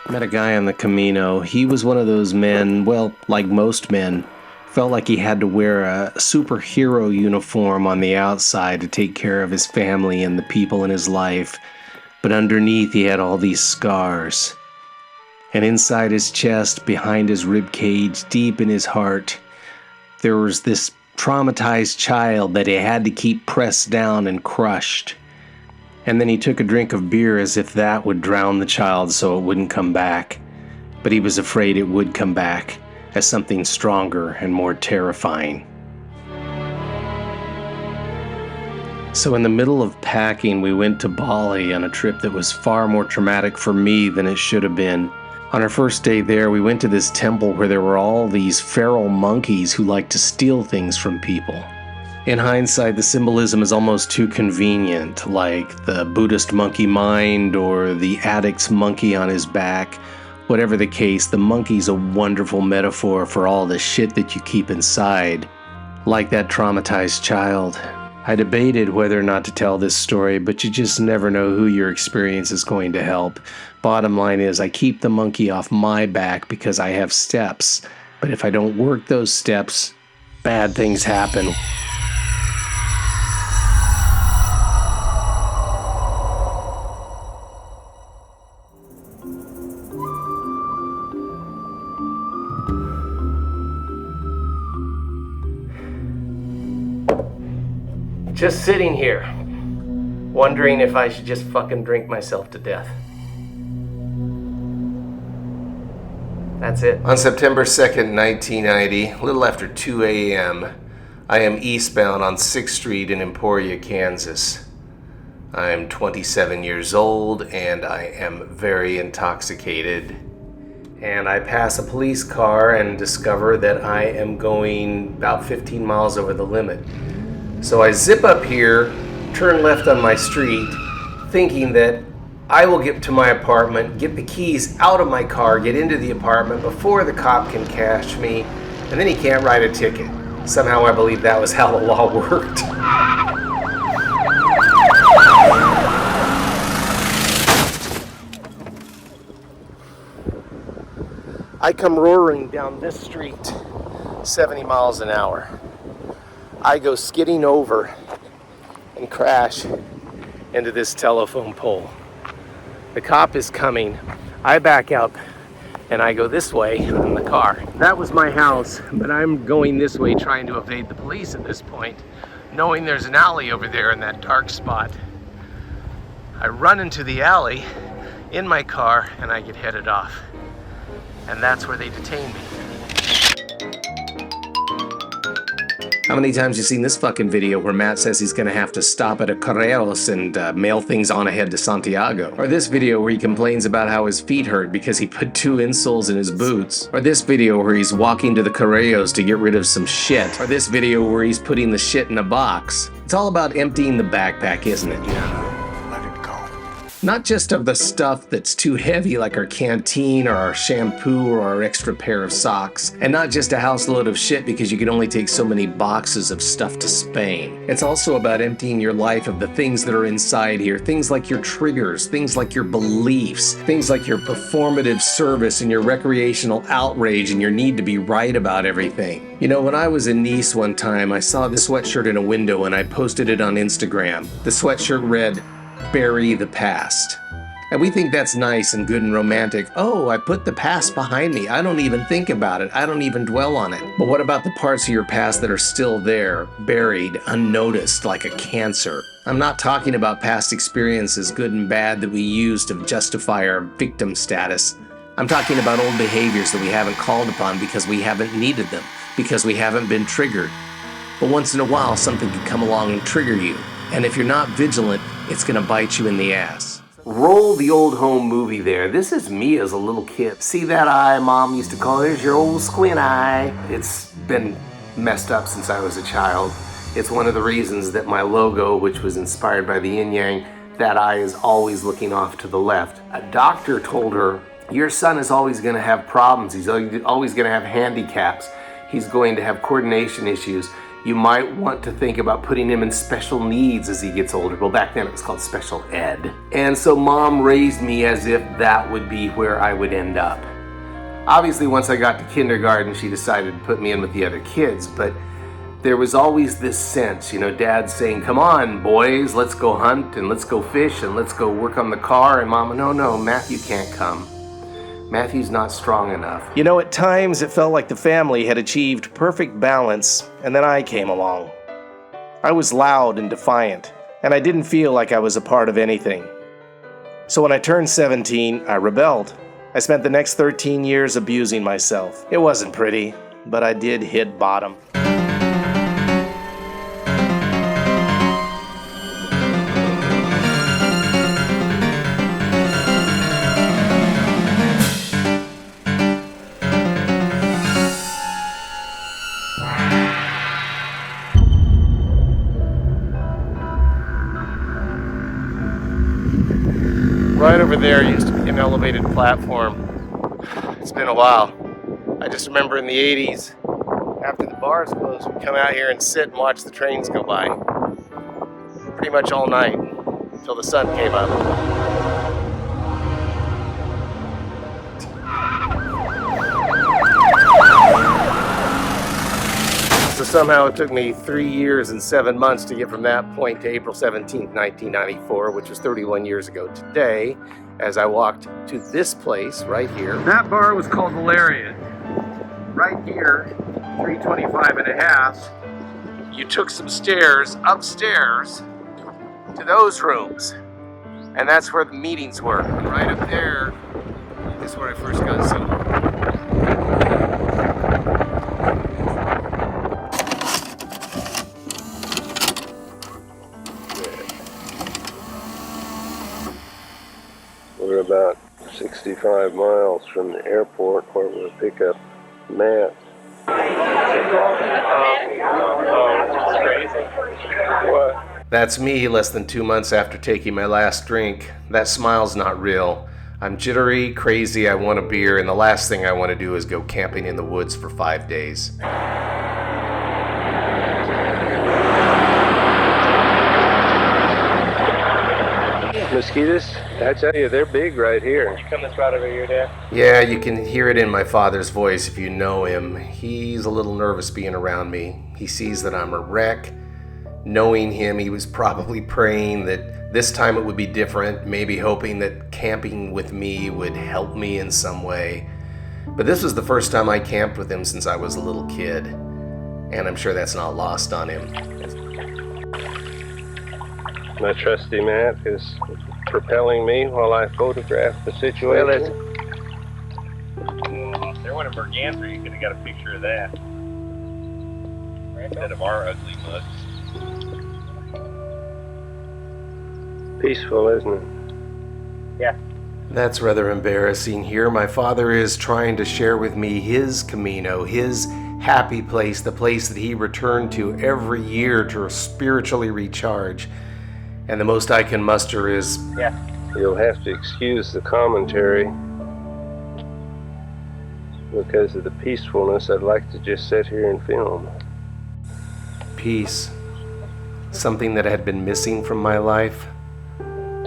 Met a guy on the Camino. He was one of those men, well, like most men, felt like he had to wear a superhero uniform on the outside to take care of his family and the people in his life, but underneath he had all these scars. And inside his chest, behind his rib cage, deep in his heart, there was this traumatized child that he had to keep pressed down and crushed. And then he took a drink of beer as if that would drown the child so it wouldn't come back. But he was afraid it would come back as something stronger and more terrifying. So in the middle of packing, we went to Bali on a trip that was far more traumatic for me than it should have been. On our first day there, we went to this temple where there were all these feral monkeys who liked to steal things from people. In hindsight, the symbolism is almost too convenient, like the Buddhist monkey mind or the addict's monkey on his back. Whatever the case, the monkey's a wonderful metaphor for all the shit that you keep inside, like that traumatized child. I debated whether or not to tell this story, but you just never know who your experience is going to help. Bottom line is, I keep the monkey off my back because I have steps, but if I don't work those steps, bad things happen. Just sitting here, wondering if I should just fucking drink myself to death. That's it. On September 2nd, 1990, a little after 2 a.m., I am eastbound on 6th Street in Emporia, Kansas. I am 27 years old and I am very intoxicated. And I pass a police car and discover that I am going about 15 miles over the limit. So I zip up here, turn left on my street, thinking that I will get to my apartment, get the keys out of my car, get into the apartment before the cop can catch me, and then he can't write a ticket. Somehow I believe that was how the law worked. I come roaring down this street, 70 miles an hour. I go skidding over and crash into this telephone pole. The cop is coming. I back up and I go this way in the car. That was my house, but I'm going this way trying to evade the police at this point, knowing there's an alley over there in that dark spot. I run into the alley in my car and I get headed off. And that's where they detain me. How many times you seen this fucking video where Matt says he's gonna have to stop at a Correos and mail things on ahead to Santiago? Or this video where he complains about how his feet hurt because he put 2 insoles in his boots? Or this video where he's walking to the Correos to get rid of some shit? Or this video where he's putting the shit in a box? It's all about emptying the backpack, isn't it? Not just of the stuff that's too heavy like our canteen or our shampoo or our extra pair of socks, and not just a house load of shit because you can only take so many boxes of stuff to Spain. It's also about emptying your life of the things that are inside here, things like your triggers, things like your beliefs, things like your performative service and your recreational outrage and your need to be right about everything. You know, when I was in Nice one time, I saw this sweatshirt in a window and I posted it on Instagram. The sweatshirt read, "Bury the past." And we think that's nice and good and romantic. Oh, I put the past behind me. I don't even think about it. I don't even dwell on it. But what about the parts of your past that are still there, buried, unnoticed, like a cancer? I'm not talking about past experiences, good and bad, that we use to justify our victim status. I'm talking about old behaviors that we haven't called upon because we haven't needed them, because we haven't been triggered. But once in a while, something can come along and trigger you. And if you're not vigilant, it's gonna bite you in the ass. Roll the old home movie there. This is me as a little kid. See that eye Mom used to call, there's your old squint eye. It's been messed up since I was a child. It's one of the reasons that my logo, which was inspired by the yin yang, that eye is always looking off to the left. A doctor told her, your son is always gonna have problems. He's always gonna have handicaps. He's going to have coordination issues. You might want to think about putting him in special needs as he gets older. Well, back then it was called special ed. And so Mom raised me as if that would be where I would end up. Obviously, once I got to kindergarten, she decided to put me in with the other kids, but there was always this sense, Dad saying, come on, boys, let's go hunt and let's go fish and let's go work on the car. And Mama, no, Matthew can't come. Matthew's not strong enough. At times it felt like the family had achieved perfect balance, and then I came along. I was loud and defiant, and I didn't feel like I was a part of anything. So when I turned 17, I rebelled. I spent the next 13 years abusing myself. It wasn't pretty, but I did hit bottom. Right over there used to be an elevated platform. It's been a while. I just remember in the 80s, after the bars closed, we'd come out here and sit and watch the trains go by. Pretty much all night, until the sun came up. So somehow it took me 3 years and 7 months to get from that point to April 17th, 1994, which was 31 years ago today, as I walked to this place right here. That bar was called the Lariat. Right here, 325 and a half, you took some stairs upstairs to those rooms. And that's where the meetings were. And right up there is where I first got sober. We're about 65 miles from the airport where we'll pick up Matt. What? That's me less than 2 months after taking my last drink. That smile's not real. I'm jittery, crazy, I want a beer, and the last thing I want to do is go camping in the woods for 5 days. Mosquitoes? I tell you, they're big right here. You come this route over here, Dad? Yeah, you can hear it in my father's voice if you know him. He's a little nervous being around me. He sees that I'm a wreck. Knowing him, he was probably praying that this time it would be different, maybe hoping that camping with me would help me in some way. But this was the first time I camped with him since I was a little kid, and I'm sure that's not lost on him. My trusty Matt is propelling me while I photograph the situation. If there went a merganser, you could have got a picture of that. Instead of our ugly mud. Peaceful, isn't it? Yeah. That's rather embarrassing. Here my father is trying to share with me his Camino, his happy place, the place that he returned to every year to spiritually recharge. And the most I can muster is... Yeah. You'll have to excuse the commentary. Because of the peacefulness, I'd like to just sit here and film. peace. Something that had been missing from my life.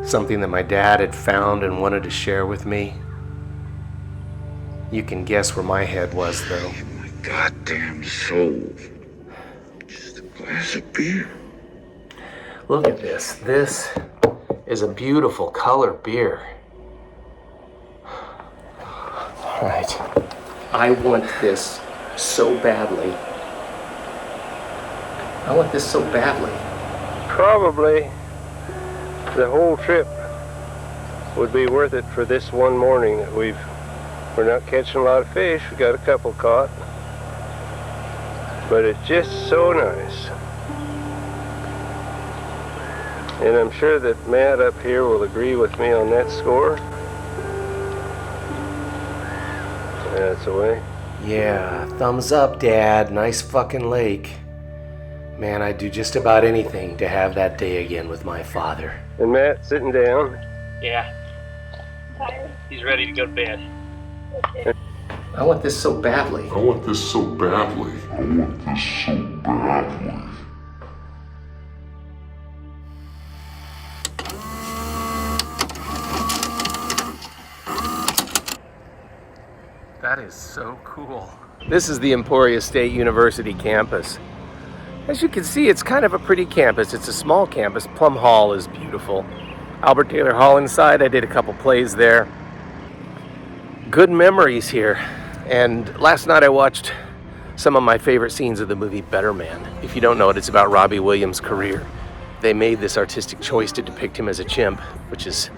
Something that my dad had found and wanted to share with me. You can guess where my head was, though. My goddamn soul. Just a glass of beer. Look at this. This is a beautiful color beer. Right. I want this so badly. I want this so badly. Probably the whole trip would be worth it for this one morning that we're not catching a lot of fish. We got a couple caught. But it's just so nice. And I'm sure that Matt up here will agree with me on that score. That's the way. Yeah, thumbs up, Dad. Nice fucking lake. Man, I'd do just about anything to have that day again with my father. And Matt sitting down. Yeah. He's ready to go to bed. I want this so badly. I want this so badly. I want this so badly. That is so cool. This is the Emporia State University campus. As you can see, it's kind of a pretty campus. It's a small campus. Plum Hall is beautiful. Albert Taylor Hall inside. I did a couple plays there. Good memories here. And last night I watched some of my favorite scenes of the movie Better Man. If you don't know it, it's about Robbie Williams' career. They made this artistic choice to depict him as a chimp, which is,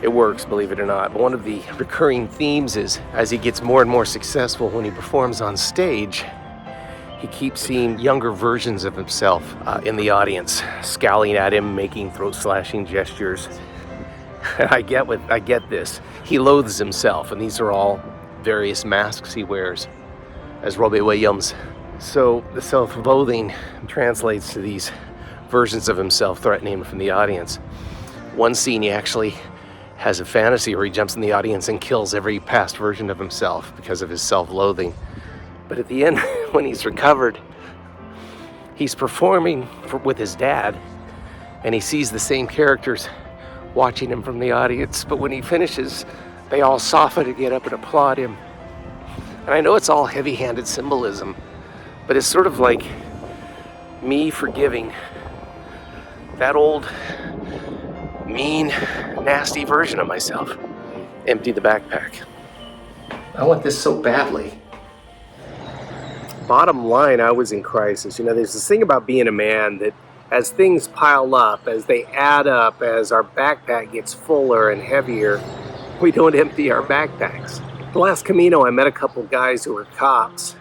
it works, believe it or not. But one of the recurring themes is, as he gets more and more successful when he performs on stage, he keeps seeing younger versions of himself in the audience, scowling at him, making throat-slashing gestures. I get this. He loathes himself, and these are all various masks he wears as Robbie Williams. So the self-loathing translates to these versions of himself threatening him from the audience. One scene, he actually has a fantasy where he jumps in the audience and kills every past version of himself because of his self-loathing. But at the end, when he's recovered, he's performing with his dad, and he sees the same characters watching him from the audience. But when he finishes, they all soften to get up and applaud him. And I know it's all heavy-handed symbolism, but it's sort of like me forgiving that old, mean, nasty version of myself. Empty the backpack. I want this so badly. Bottom line, I was in crisis. You know, there's this thing about being a man that as things pile up, as they add up, as our backpack gets fuller and heavier, we don't empty our backpacks. The Last Camino, I met a couple guys who were cops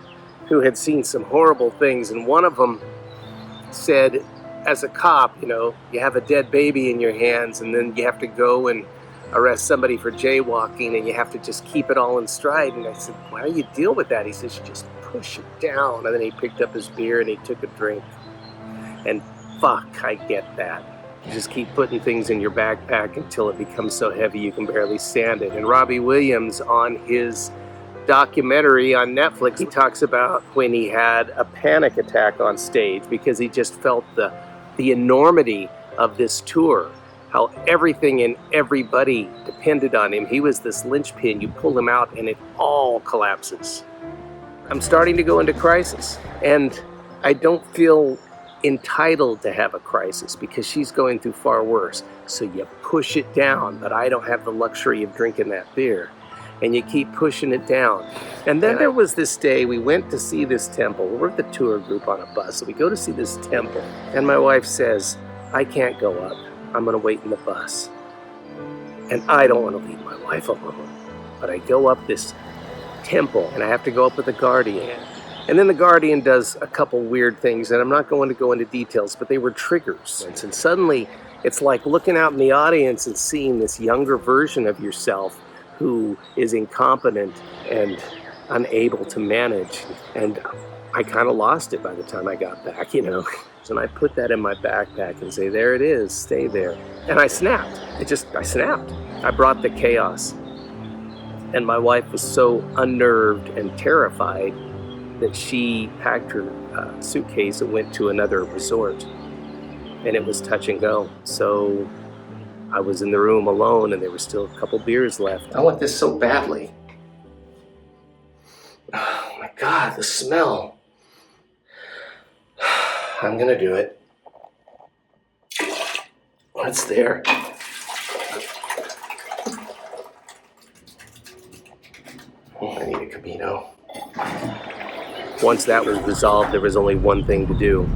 who had seen some horrible things, and one of them said, as a cop, you know, you have a dead baby in your hands, and then you have to go and arrest somebody for jaywalking, and you have to just keep it all in stride. And I said, why do you deal with that? He says, you just push it down. And then he picked up his beer and he took a drink. And fuck, I get that. You just keep putting things in your backpack until it becomes so heavy you can barely stand it. And Robbie Williams, on his documentary on Netflix, he talks about when he had a panic attack on stage because he just felt the enormity of this tour, how everything and everybody depended on him. He was this linchpin. You pull him out and it all collapses. I'm starting to go into crisis, and I don't feel entitled to have a crisis because she's going through far worse. So you push it down, but I don't have the luxury of drinking that beer. And you keep pushing it down. And then there was this day we went to see this temple. We're the tour group on a bus, so we go to see this temple. And my wife says, I can't go up. I'm gonna wait in the bus. And I don't want to leave my wife alone. But I go up this temple, and I have to go up with the guardian. And then the guardian does a couple weird things, and I'm not going to go into details, but they were triggers. And suddenly, it's like looking out in the audience and seeing this younger version of yourself who is incompetent and unable to manage. And I kind of lost it by the time I got back, you know. And I put that in my backpack and say, there it is, stay there. And I snapped. I snapped. I brought the chaos. And my wife was so unnerved and terrified that she packed her suitcase and went to another resort. And it was touch and go. So I was in the room alone, and there were still a couple beers left. I want this so badly. Oh my God, the smell. I'm gonna do it. It's there. Oh, I need a Camino. Once that was resolved, there was only one thing to do.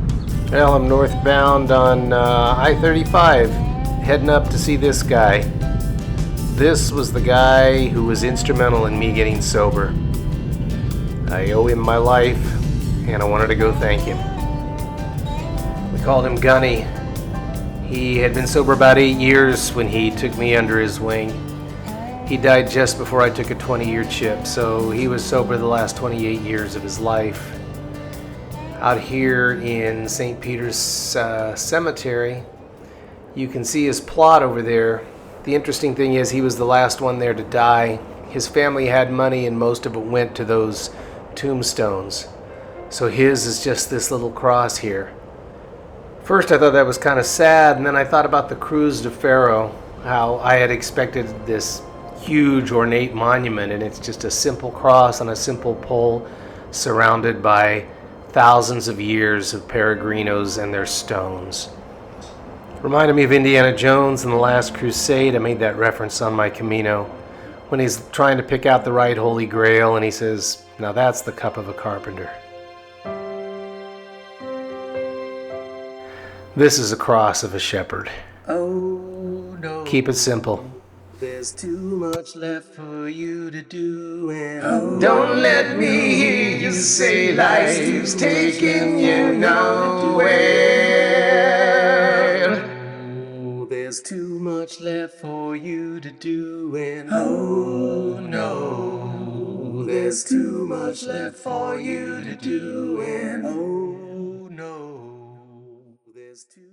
Well, I'm northbound on I-35, heading up to see this guy. This was the guy who was instrumental in me getting sober. I owe him my life, and I wanted to go thank him. We called him Gunny. He had been sober about 8 years when he took me under his wing. He died just before I took a 20-year chip, so he was sober the last 28 years of his life. Out here in St. Peter's Cemetery, you can see his plot over there. The interesting thing is he was the last one there to die. his family had money and most of it went to those tombstones. So his is just this little cross here. First I thought that was kind of sad, and then I thought about the Cruz de Ferro, how I had expected this huge ornate monument, and it's just a simple cross on a simple pole surrounded by thousands of years of peregrinos and their stones. Reminded me of Indiana Jones in The Last Crusade. I made that reference on my Camino when he's trying to pick out the right Holy Grail, and he says, "Now that's the cup of a carpenter." This is a cross of a shepherd. Oh no. Keep it simple. There's too much left for you to do, and Don't let me hear you say life's taking you nowhere. oh, there's too much left for you to do, and oh no, there's too much left for you to do, and oh no, there's too